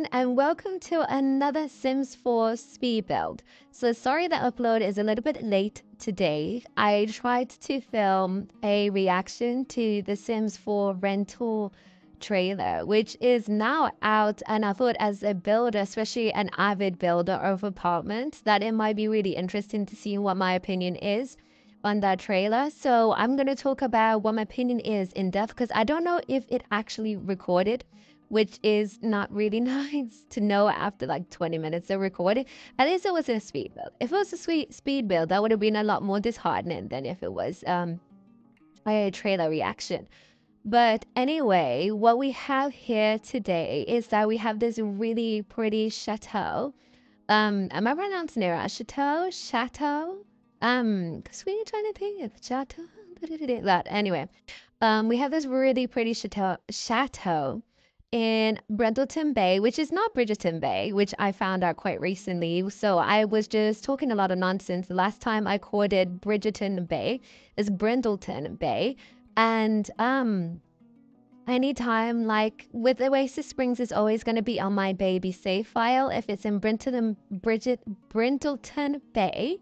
everyone, and welcome to another Sims 4 speed build. So sorry the upload is a little bit late today. I tried to film a reaction to the Sims 4 rental trailer, which is now out, and I thought as a builder, especially an avid builder of apartments, that it might be really interesting to see what my opinion is on that trailer. So I'm going to talk about what my opinion is in depth because I don't know if it actually recorded, which is not really nice to know after like 20 minutes of recording. At least it was a speed build. If it was a speed build, that would have been a lot more disheartening than if it was a trailer reaction. But anyway, what we have here today is that we have this really pretty chateau. Am I pronouncing it right? Chateau? Because we're trying to think of chateau. That anyway. We have this really pretty chateau in Brendleton Bay, which is not Bridgerton Bay, which I found out quite recently. So I was just talking a lot of nonsense. The last time I quoted Bridgerton Bay is Brindleton Bay. And anytime, like with Oasis Springs is always going to be on my baby save file. If it's in Brindleton Bay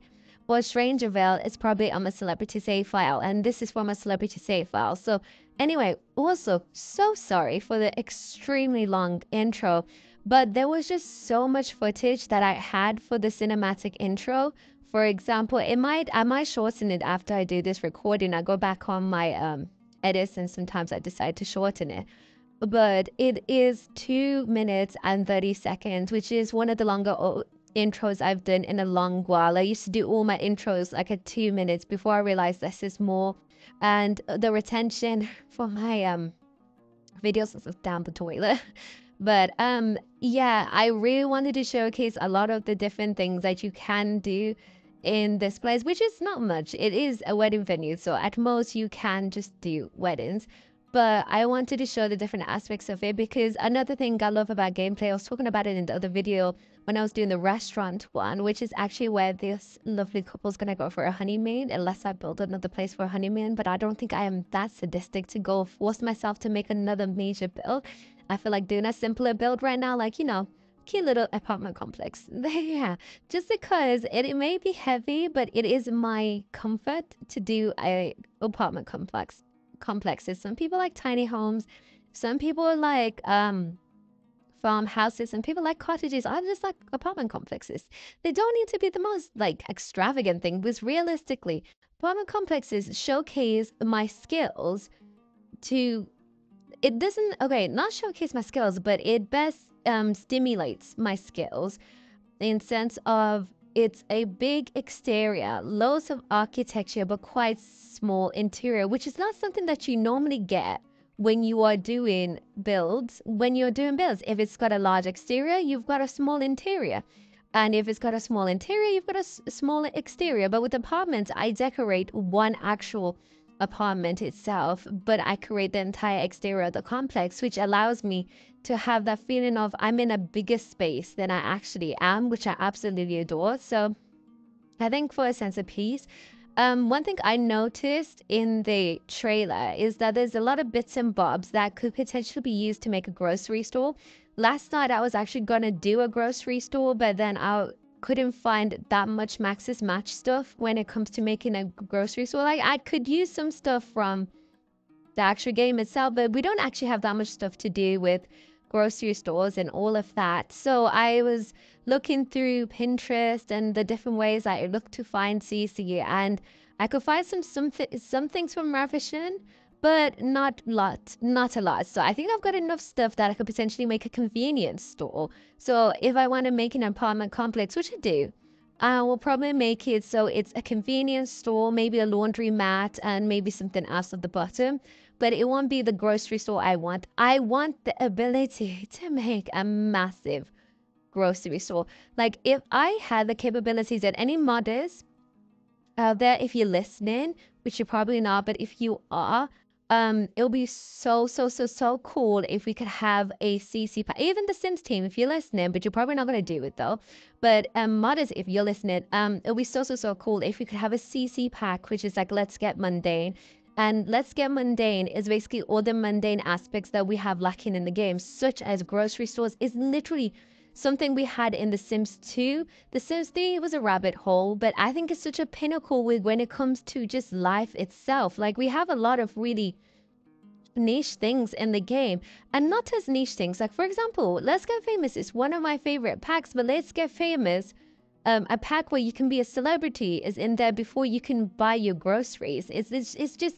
or Strangerville, it's probably on my celebrity save file. And this is from a celebrity save file. So anyway, also so sorry for the extremely long intro, but there was just so much footage that I had for the cinematic intro. For example, I might shorten it after I do this recording. I go back on my edits and sometimes I decide to shorten it. But it is 2 minutes and 30 seconds, which is one of the longer intros I've done in a long while. I used to do all my intros like at 2 minutes before I realized this is more. And the retention for my videos is down the toilet. But yeah, I really wanted to showcase a lot of the different things that you can do in this place, which is not much. It is a wedding venue, so at most you can just do weddings. But I wanted to show the different aspects of it because another thing I love about gameplay, I was talking about it in the other video when I was doing the restaurant one, which is actually where this lovely couple's gonna go for a honeymoon, unless I build another place for a honeymoon. But I don't think I am that sadistic to go force myself to make another major build. I feel like doing a simpler build right now, like, you know, cute little apartment complex. Yeah, just because it may be heavy, but it is my comfort to do a apartment complexes. Some people like tiny homes, some people like farmhouses, and people like cottages. I just like apartment complexes. They don't need to be the most like extravagant thing, because realistically, apartment complexes showcase my skills to it doesn't not showcase my skills, but it best stimulates my skills in sense of it's a big exterior, loads of architecture, but quite small interior, which is not something that you normally get when you are doing builds. If it's got a large exterior, you've got a small interior. And if it's got a small interior, you've got a small exterior. But with apartments, I decorate one actual apartment itself, but I create the entire exterior of the complex, which allows me to have that feeling of I'm in a bigger space than I actually am, which I absolutely adore. So I think for a sense of peace, one thing I noticed in the trailer is that there's a lot of bits and bobs that could potentially be used to make a grocery store. Last night I was actually gonna do a grocery store, but then I couldn't find that much Max's Match stuff when it comes to making a grocery store. Like, I could use some stuff from the actual game itself, but we don't actually have that much stuff to do with grocery stores and all of that. So I was looking through Pinterest and the different ways I look to find CC, and I could find some things from Ravishing, but not a lot. So I think I've got enough stuff that I could potentially make a convenience store. So if I want to make an apartment complex, which I do, I will probably make it so it's a convenience store, maybe a laundry mat, and maybe something else at the bottom. But it won't be the grocery store I want. I want the ability to make a massive grocery store. Like, if I had the capabilities that any modders out there, if you're listening, which you're probably not, but if you are, it'll be so cool if we could have a CC pack. Even the Sims team, if you're listening, but you're probably not gonna do it though. But modders, if you're listening, it'll be so cool if we could have a CC pack, which is like Let's Get Mundane, And Let's Get Mundane is basically all the mundane aspects that we have lacking in the game, such as grocery stores, is literally something we had in The Sims 2. The Sims 3 was a rabbit hole, but I think it's such a pinnacle with when it comes to just life itself. Like, we have a lot of really niche things in the game, and not as niche things. Like, for example, Let's Get Famous is one of my favorite packs, but Let's Get Famous, a pack where you can be a celebrity is in there before you can buy your groceries. It's just,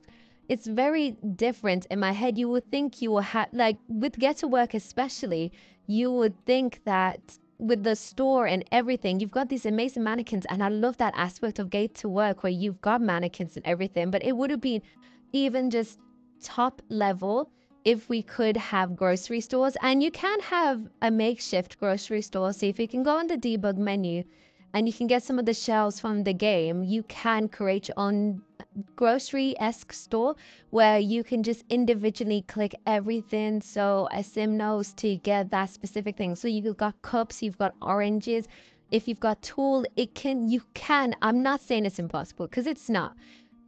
it's very different in my head. You would think you will have, like, with Get to Work especially, you would think that with the store and everything, you've got these amazing mannequins, and I love that aspect of Get to Work where you've got mannequins and everything, but it would have been even just top level if we could have grocery stores. And you can have a makeshift grocery store. So if you can go on the debug menu and you can get some of the shelves from the game, you can create your own grocery-esque store where you can just individually click everything so a sim knows to get that specific thing. So you've got cups, you've got oranges, if you've got tool, you can, I'm not saying it's impossible because it's not.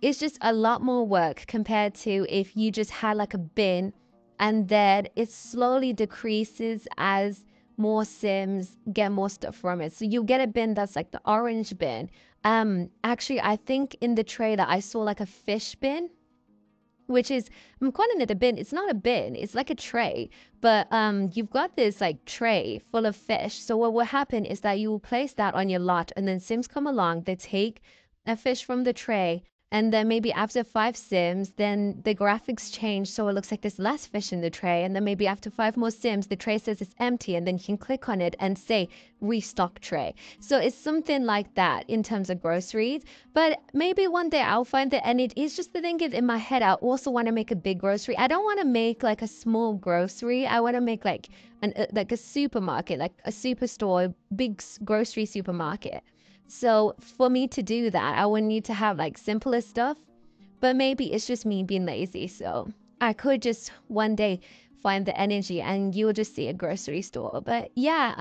It's just a lot more work compared to if you just had like a bin, and then it slowly decreases as more sims get more stuff from it. So you get a bin that's like the orange bin. Actually, I think in the trailer I saw like a fish bin, which is, I'm calling it a bin. It's not a bin, it's like a tray, but you've got this like tray full of fish. So what will happen is that you will place that on your lot, and then sims come along, they take a fish from the tray, and then maybe after 5 sims, then the graphics change so it looks like there's less fish in the tray, and then maybe after 5 more sims, the tray says it's empty, and then you can click on it and say restock tray. So it's something like that in terms of groceries. But maybe one day I'll find it, and it is just the thing is in my head, I also want to make a big grocery. I don't want to make like a small grocery. I want to make like like a supermarket, like a superstore, big grocery supermarket. So for me to do that, I would need to have like simpler stuff, but maybe it's just me being lazy. So I could just one day find the energy and you'll just see a grocery store. But yeah,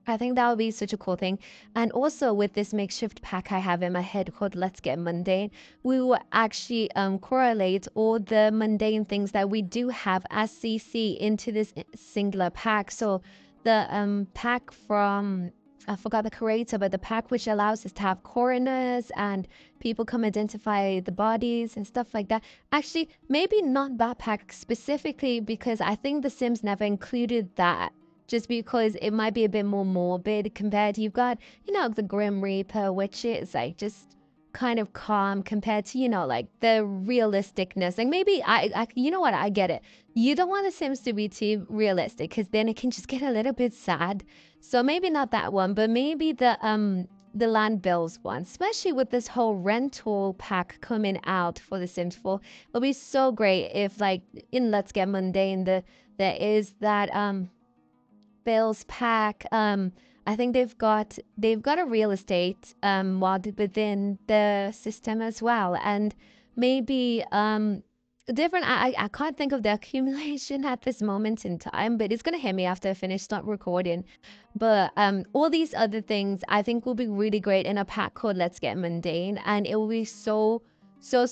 I think that would be such a cool thing. And also with this makeshift pack I have in my head called Let's Get Mundane, we will actually correlate all the mundane things that we do have as CC into this singular pack. So the pack from, I forgot the creator, but the pack which allows us to have coroners and people come identify the bodies and stuff like that. Actually, maybe not that pack specifically, because I think The Sims never included that, just because it might be a bit more morbid compared to, you've got, you know, the Grim Reaper, which is like just kind of calm compared to, you know, like the realisticness. Like maybe you know what, I get it. You don't want The Sims to be too realistic because then it can just get a little bit sad. So maybe not that one, but maybe the land bills one, especially with this whole rental pack coming out for The Sims 4. It'll be so great if like in Let's Get Mundane there is that bills pack. I think they've got a real estate mod within the system as well, and maybe different. I can't think of the accumulation at this moment in time, but it's gonna hit me after I finish start recording. But all these other things I think will be really great in a pack called Let's Get Mundane, and it will be so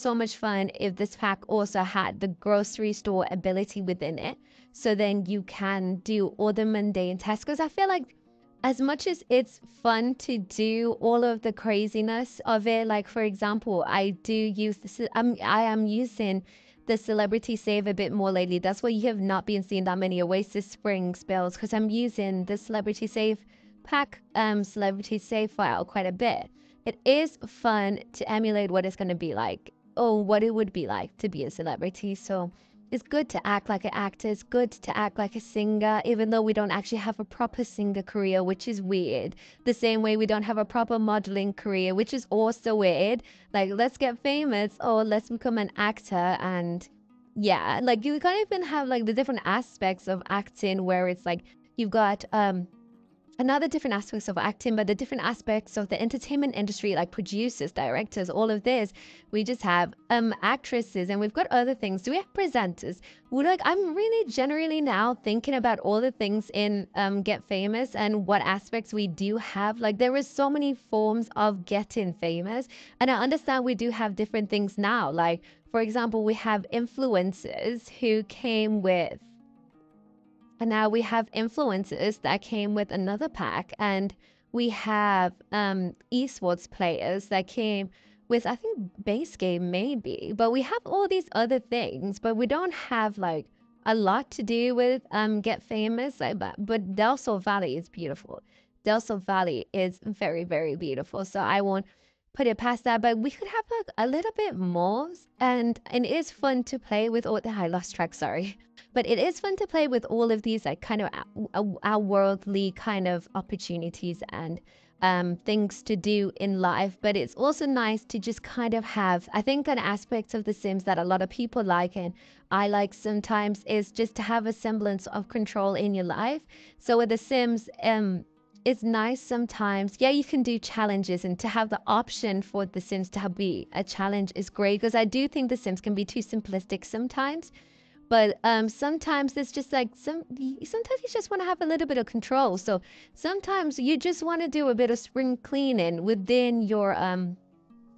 much fun if this pack also had the grocery store ability within it. So then you can do all the mundane tasks, because I feel like as much as it's fun to do all of the craziness of it, like for example, I do use this, I am using the celebrity save a bit more lately. That's why you have not been seeing that many Oasis Spring spells, because I'm using the celebrity save pack, celebrity save file quite a bit. It is fun to emulate what it's going to be like, or what it would be like to be a celebrity. So it's good to act like an actor. It's good to act like a singer, even though we don't actually have a proper singer career, which is weird. The same way we don't have a proper modeling career, which is also weird. Like, let's get famous or let's become an actor. And yeah, like you can't even have like the different aspects of acting where it's like you've got another different aspects of acting, but the different aspects of the entertainment industry, like producers, directors, all of this. We just have actresses, and we've got other things. Do we have presenters? Well, like, I'm really generally now thinking about all the things in Get Famous and what aspects we do have. Like, there is so many forms of getting famous, and I understand we do have different things now. Like, for example, we have influencers who came with, and now we have influencers that came with another pack, and we have esports players that came with, I think, base game maybe. But we have all these other things, but we don't have like a lot to do with Get Famous. Like, but Del Sol Valley is beautiful. Del Sol Valley is very, very beautiful. So I won't put it past that. But we could have like a little bit more, and it is fun to play with all the I lost track, sorry. But it is fun to play with all of these like kind of our worldly kind of opportunities and things to do in life. But it's also nice to just kind of have, I think, an aspect of The Sims that a lot of people like and I like sometimes is just to have a semblance of control in your life. So with The Sims, it's nice sometimes. Yeah, you can do challenges, and to have the option for The Sims to have be a challenge is great, because I do think The Sims can be too simplistic sometimes. But sometimes it's just like sometimes you just want to have a little bit of control. So sometimes you just want to do a bit of spring cleaning within your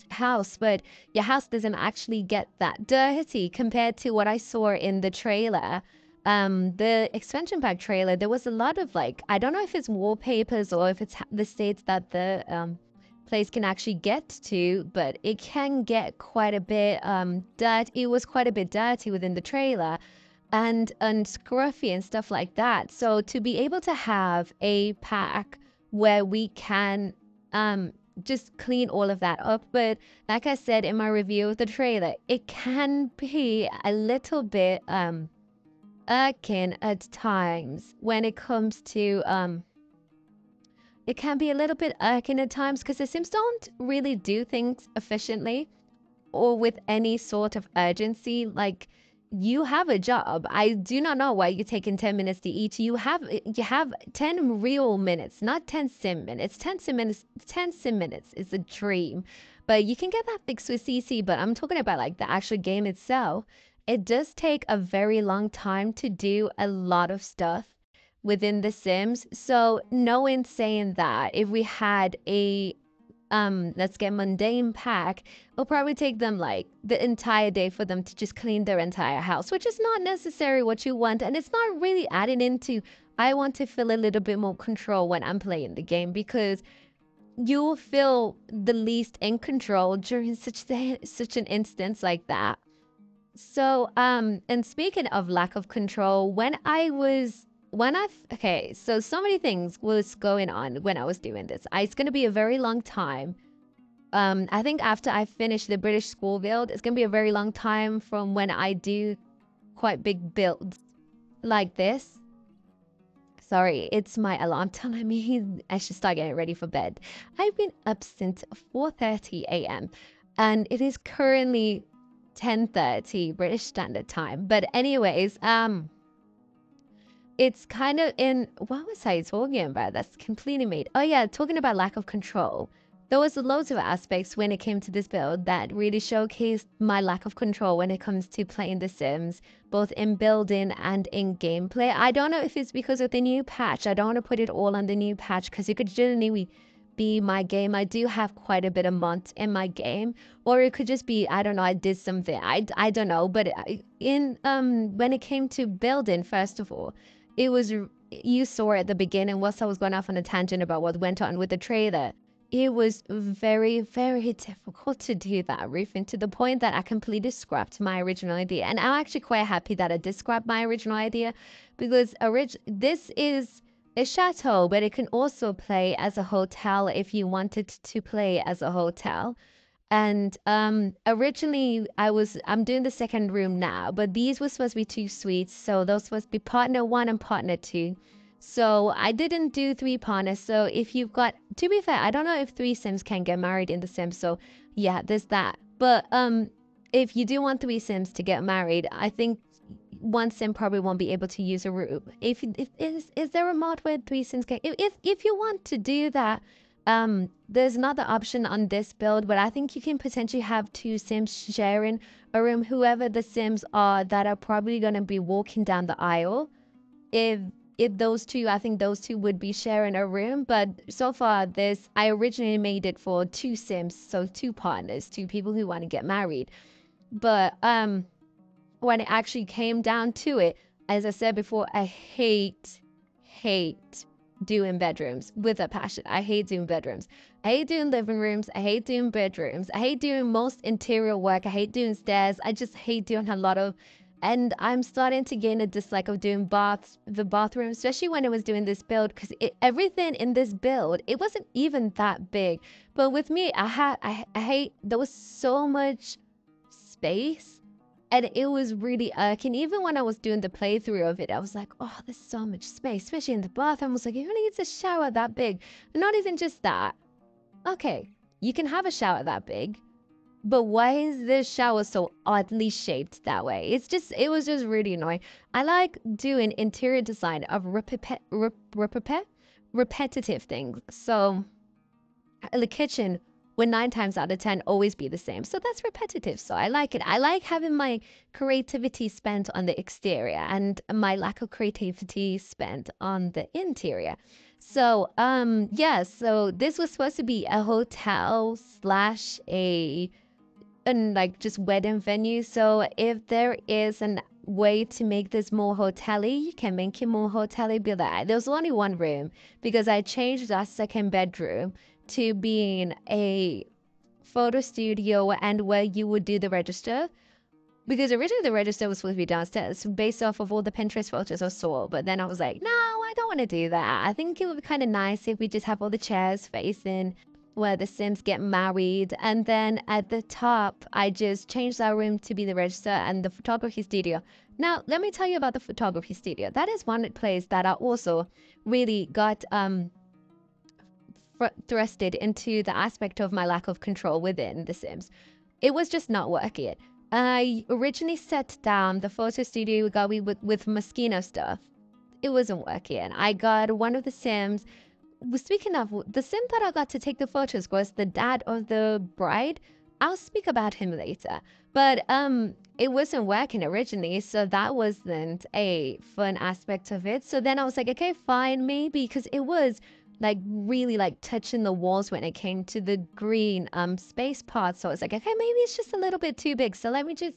house, but your house doesn't actually get that dirty compared to what I saw in the trailer. The expansion pack trailer, there was a lot of like, I don't know if it's wallpapers or if it's the states that the place can actually get to, but it can get quite a bit dirt. It was quite a bit dirty within the trailer and scruffy and stuff like that. So to be able to have a pack where we can just clean all of that up. But like I said in my review of the trailer, it can be a little bit irking at times when it comes to it can be a little bit irking at times because the Sims don't really do things efficiently or with any sort of urgency. Like, you have a job. I do not know why you're taking 10 minutes to eat. You have 10 real minutes, not 10 sim minutes. 10 sim minutes is a dream. But you can get that fixed with CC, but I'm talking about like the actual game itself. It does take a very long time to do a lot of stuff within The Sims. So knowing saying that, if we had a let's get mundane pack, it'll probably take them like the entire day for them to just clean their entire house, which is not necessarily what you want, and it's not really adding into I want to feel a little bit more control when I'm playing the game, because you'll feel the least in control during such an instance like that. So, and speaking of lack of control, okay, so many things was going on when I was doing this. It's going to be a very long time. I think after I finish the British school build, it's going to be a very long time from when I do quite big builds like this. Sorry, it's my alarm telling me I should start getting ready for bed. I've been up since 4:30 a.m. and it is currently 10:30 British Standard Time. But anyways, it's kind of in, what was I talking about? That's completely made. Oh yeah, talking about lack of control. There was loads of aspects when it came to this build that really showcased my lack of control when it comes to playing The Sims, both in building and in gameplay. I don't know if it's because of the new patch. I don't want to put it all on the new patch because it could genuinely be my game. I do have quite a bit of mods in my game, or it could just be, I don't know, I did something. I don't know, but in when it came to building, first of all, it was, you saw at the beginning, whilst I was going off on a tangent about what went on with the trailer, it was very, very difficult to do that, Ruthven, to the point that I completely scrapped my original idea. And I'm actually quite happy that I did scrap my original idea, because this is a chateau, but it can also play as a hotel if you wanted to play as a hotel. And originally I'm doing the second room now, but these were supposed to be two suites, so those supposed to be partner one and partner two. So I didn't do three partners. So if you've got, to be fair, I don't know if three Sims can get married in The Sims. So yeah, there's that. But if you do want three Sims to get married, I think one sim probably won't be able to use a room. If is there a mod where 3 sims can? If you want to do that, there's another option on this build, but I think you can potentially have 2 sims sharing a room. Whoever the sims are that are probably gonna be walking down the aisle, if those two, I think those two would be sharing a room. But so far, this I originally made it for 2 sims, so 2 partners, 2 people who want to get married. But when it actually came down to it, as I said before, I hate doing bedrooms with a passion. I hate doing bedrooms. I hate doing living rooms. I hate doing bedrooms. I hate doing most interior work. I hate doing stairs. I just hate doing a lot of, and I'm starting to gain a dislike of doing the bathroom, especially when I was doing this build, because everything in this build, it wasn't even that big. But with me, I hate, there was so much space, and it was really irking. Even when I was doing the playthrough of it, I was like, oh, there's so much space, especially in the bathroom. I was like, who needs a shower that big? And not even just that. Okay, you can have a shower that big, but why is this shower so oddly shaped that way? It was just really annoying. I like doing interior design of repetitive things. So the kitchen would 9 times out of 10 always be the same. So that's repetitive. So I like it. I like having my creativity spent on the exterior and my lack of creativity spent on the interior. So, yeah, so this was supposed to be a hotel slash a and like just wedding venue. So if there is an way to make this more hotel-y, you can make it more hotel-y. Be like, there's only one room because I changed that second bedroom to being a photo studio and where you would do the register. Because originally the register was supposed to be downstairs based off of all the Pinterest photos I saw. But then I was like, no, I don't want to do that. I think it would be kind of nice if we just have all the chairs facing where the Sims get married. And then at the top, I just changed our room to be the register and the photography studio. Now, let me tell you about the photography studio. That is one place that I also really got thrusted into the aspect of my lack of control within The Sims. It was just not working. I originally set down the photo studio we got with Moschino stuff. It wasn't working. I got one of the Sims. Speaking of, the Sim that I got to take the photos was the dad of the bride. I'll speak about him later. But it wasn't working originally, so that wasn't a fun aspect of it. So then I was like, okay, fine, maybe, because it was like really like touching the walls when it came to the green space part. So I was like, okay, maybe it's just a little bit too big. So let me just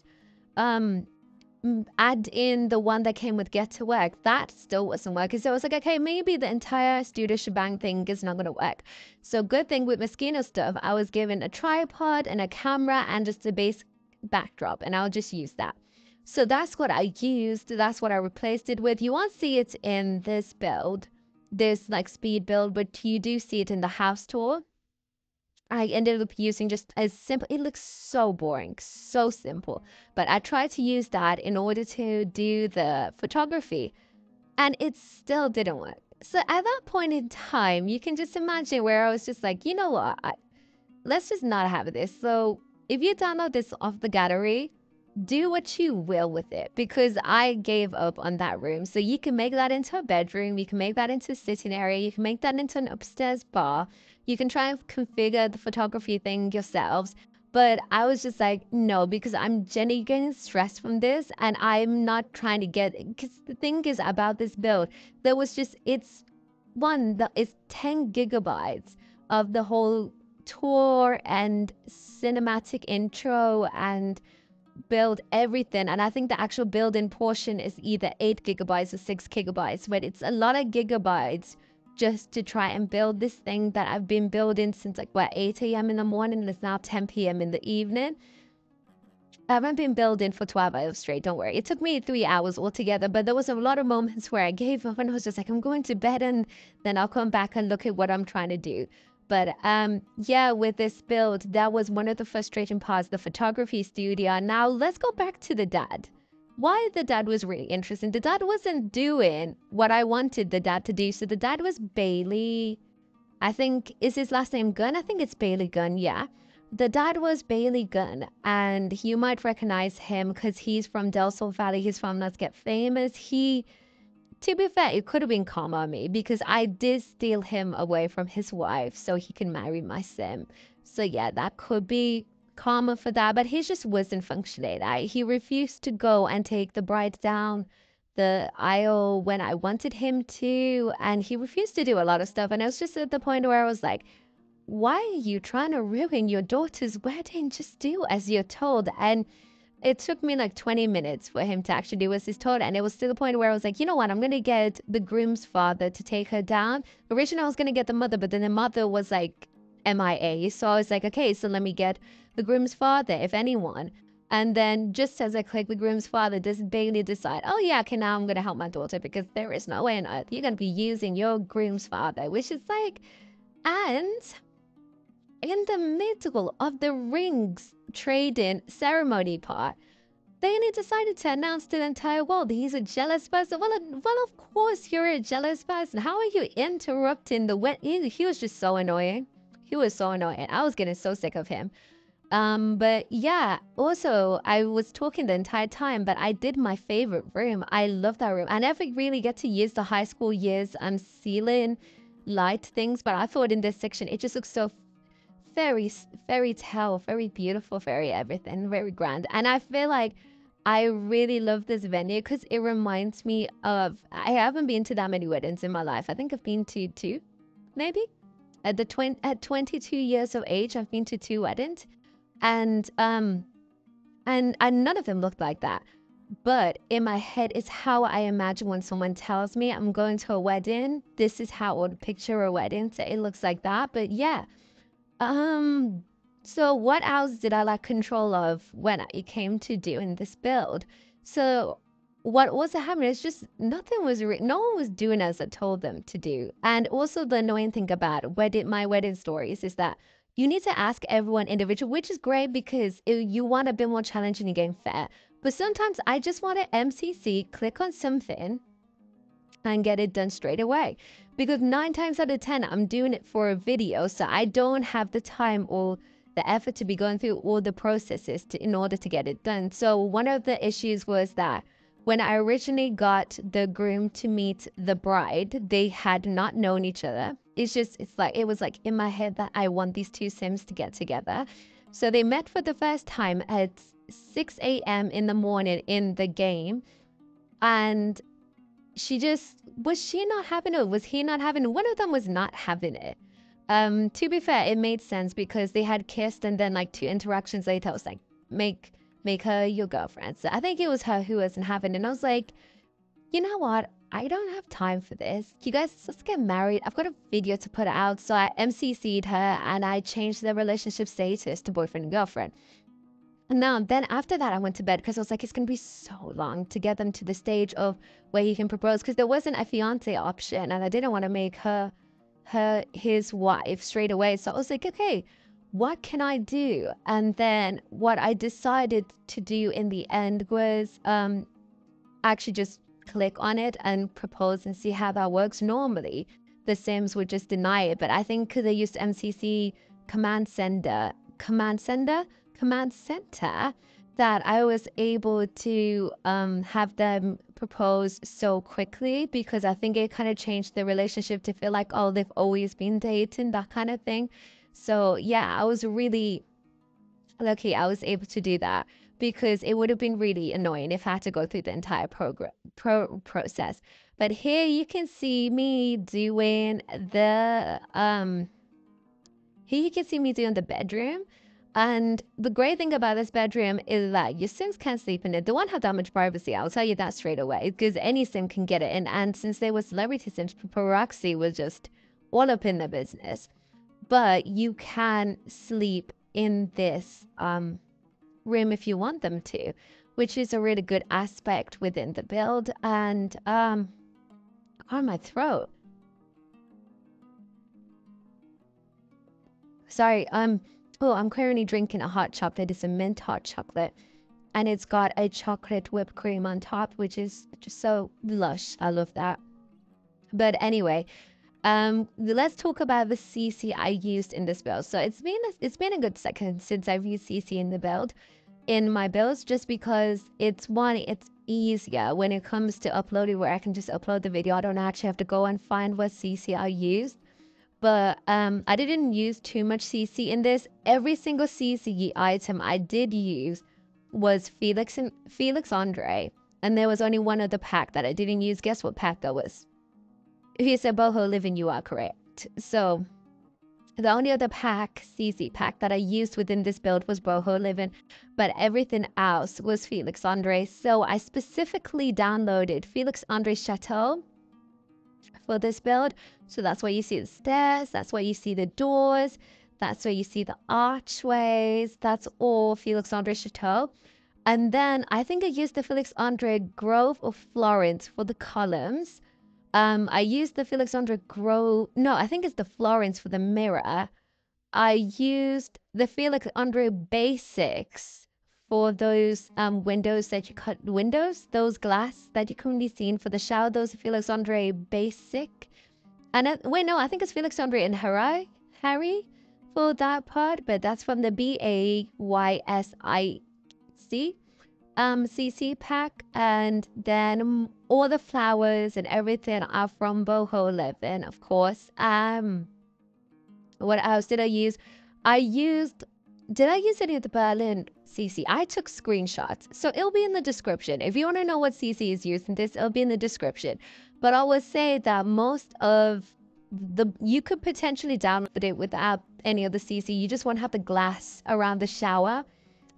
add in the one that came with Get to Work. That still wasn't working. So I was like, okay, maybe the entire studio shebang thing is not going to work. So good thing with Moschino stuff, I was given a tripod and a camera and just a base backdrop, and I'll just use that. So that's what I used. That's what I replaced it with. You won't see it in this build, this like speed build, but you do see it in the house tour. I ended up using just as simple. It looks so boring, so simple. But I tried to use that in order to do the photography, and it still didn't work. So at that point in time, you can just imagine where I was just like, you know what? Let's just not have this. So if you download this off the gallery, do what you will with it, because I gave up on that room. So you can make that into a bedroom, you can make that into a sitting area, you can make that into an upstairs bar, you can try and configure the photography thing yourselves. But I was just like, no, because I'm genuinely getting stressed from this, and I'm not trying to get, because the thing is about this build, there was just, it's 10 gigabytes of the whole tour and cinematic intro and build everything. And I think the actual build-in portion is either 8 gigabytes or 6 gigabytes, but it's a lot of gigabytes just to try and build this thing that I've been building since like what, 8 a.m. in the morning, and it's now 10 p.m. in the evening. I haven't been building for 12 hours straight, don't worry. It took me 3 hours altogether, but there was a lot of moments where I gave up and I was just like, I'm going to bed and then I'll come back and look at what I'm trying to do. But yeah, with this build, that was one of the frustrating parts, the photography studio. Now let's go back to the dad. Why the dad was really interesting. The dad wasn't doing what I wanted the dad to do. So the dad was Bailey. I think, is his last name Gunn? I think it's Bailey Gunn, yeah. The dad was Bailey Gunn, and you might recognize him because he's from Del Sol Valley. He's from Let's Get Famous. To be fair, it could have been karma on me because I did steal him away from his wife so he can marry my sim. So yeah, that could be karma for that, but he just wasn't functioning. He refused to go and take the bride down the aisle when I wanted him to, and he refused to do a lot of stuff. And I was just at the point where I was like, why are you trying to ruin your daughter's wedding? Just do as you're told. And it took me like 20 minutes for him to actually do as he's told. And it was to the point where I was like, you know what? I'm going to get the groom's father to take her down. Originally, I was going to get the mother, but then the mother was like MIA. So I was like, okay, so let me get the groom's father, if anyone. And then just as I click the groom's father, does Bailey decide, oh yeah, okay, now I'm going to help my daughter because there is no way on earth you're going to be using your groom's father, which is like, and in the middle of the rings trading ceremony part, they only decided to announce to the entire world he's a jealous person. Well, of course you're a jealous person. How are you interrupting the wedding? He was just so annoying. He was so annoying. I was getting so sick of him. But yeah, also I was talking the entire time, but I did my favorite room. I love that room. I never really get to use the high school years ceiling light things, but I thought in this section it just looks so fairy tale, very beautiful, very everything, very grand. And I feel like I really love this venue because it reminds me of, I haven't been to that many weddings in my life. I think I've been to two, maybe. At 22 years of age, I've been to two weddings, and and none of them looked like that. But in my head, it's how I imagine when someone tells me I'm going to a wedding. This is how I would picture a wedding. So it looks like that. But yeah, um, so what else did I like control of when it came to doing this build? So what was happening is just nothing was no one was doing as I told them to do. And also the annoying thing about my wedding stories is that you need to ask everyone individual, which is great because you want a bit more challenge in your game fair. But sometimes I just want to MCC, click on something and get it done straight away. Because 9 times out of 10, I'm doing it for a video, so I don't have the time or the effort to be going through all the processes in order to get it done. So one of the issues was that when I originally got the groom to meet the bride, they had not known each other. It was like in my head that I want these two Sims to get together. So they met for the first time at 6 a.m. in the morning in the game. And was she not having it? Was he not having it? One of them was not having it. To be fair, it made sense because they had kissed and then like 2 interactions later, I was like, make her your girlfriend. So I think it was her who wasn't having it. And I was like, you know what? I don't have time for this. You guys, let's get married. I've got a video to put out. So I MCC'd her and I changed their relationship status to boyfriend and girlfriend. No, then after that, I went to bed because I was like, it's going to be so long to get them to the stage of where he can propose because there wasn't a fiance option and I didn't want to make his wife straight away. So I was like, okay, what can I do? And then what I decided to do in the end was actually just click on it and propose and see how that works. Normally, the Sims would just deny it, but I think because they used MCC command center, that I was able to have them propose so quickly because I think it kind of changed the relationship to feel like, oh, they've always been dating, that kind of thing. So yeah, I was really lucky I was able to do that because it would have been really annoying if I had to go through the entire process. But here you can see me doing the bedroom. And the great thing about this bedroom is that your Sims can't sleep in it. They won't have that much privacy. I'll tell you that straight away because any Sim can get it in. And since they were celebrity Sims, paparazzi was just all up in their business. But you can sleep in this room if you want them to, which is a really good aspect within the build. And on my throat. Sorry, oh, I'm currently drinking a hot chocolate. It's a mint hot chocolate. And it's got a chocolate whipped cream on top, which is just so lush. I love that. But anyway, Let's talk about the CC I used in this build. So it's been a good second since I've used CC in the build, in my builds, just because it's easier when it comes to uploading, where I can just upload the video. I don't actually have to go and find what CC I used. But I didn't use too much CC in this. Every single CC item I did use was Felixandre, and there was only one other pack that I didn't use. Guess what pack that was? If you said Boho Living, you are correct. So the only other pack, CC pack, that I used within this build was Boho Living, but everything else was Felixandre. So I specifically downloaded Felixandre Chateau for this build. So that's where you see the stairs, that's where you see the doors, that's where you see the archways. That's all Felixandre Chateau. And then I think I used the Felixandre Grove of Florence for the columns. I used the Felixandre Grove. No, I think it's the Florence for the mirror. I used the Felixandre Basics for those windows that you cut windows, those glass that you currently seen for the shower. Those are Felixandre Basic. And wait, no, I think it's Felixandre and Harry for that part, but that's from the BAYSIC CC pack. And then all the flowers and everything are from Boho Living, of course. What else did I use? Did I use any of the Berlin CC? I took screenshots, so it'll be in the description. If you want to know what CC is used in this, it'll be in the description. But I will say that most of you could potentially download it without any of the CC. You just won't have the glass around the shower,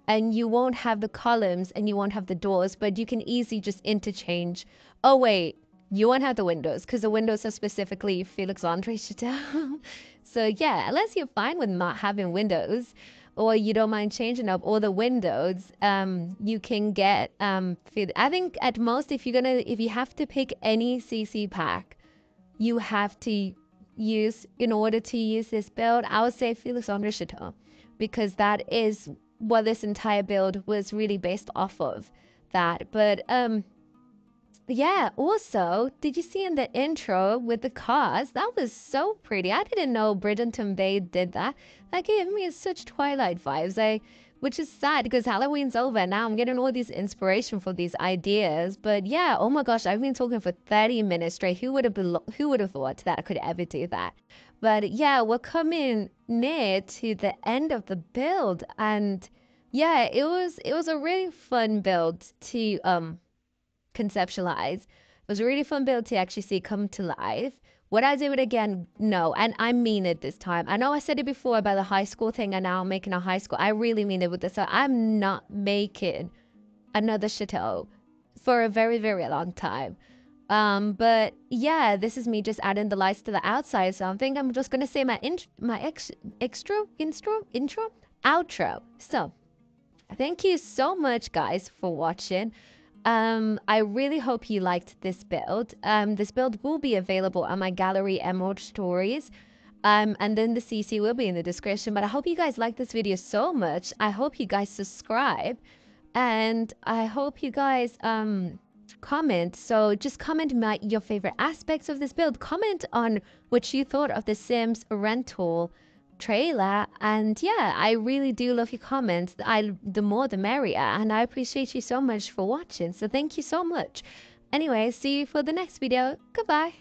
and you won't have the columns, and you won't have the doors, but you can easily just interchange. Oh wait, you won't have the windows, because the windows are specifically Felixandre Chateau. So yeah, unless you're fine with not having windows, or you don't mind changing up all the windows, you can get I think at most, if you have to pick any CC pack, you have to use, in order to use this build, I would say Felixandre Chateau, because that is what this entire build was really based off of. That. But yeah, also, did you see in the intro with the cars? That was so pretty. I didn't know Bridgerton Bay did that. That gave me such Twilight vibes. Which is sad because Halloween's over and now I'm getting all these inspiration for these ideas. But yeah, oh my gosh, I've been talking for 30 minutes straight. Who would have thought that I could ever do that? But yeah, we're coming near to the end of the build, and yeah, it was a really fun build to conceptualize. It was a really fun build to actually see come to life. Would I do it again? No. And I mean it this time. I know I said it before about the high school thing, and now I'm making a high school. I really mean it with this. So I'm not making another Chateau for a very, very long time. But yeah, this is me just adding the lights to the outside. So I think I'm just gonna say my outro. So thank you so much, guys, for watching. I really hope you liked this build. This build will be available on my gallery EmeraldStories. And then the CC will be in the description. But I hope you guys like this video so much. I hope you guys subscribe. And I hope you guys comment. So just comment your favorite aspects of this build. Comment on what you thought of the Sims rental trailer. And yeah, I really do love your comments. The more the merrier, and I appreciate you so much for watching. So thank you so much. Anyway, see you for the next video. Goodbye.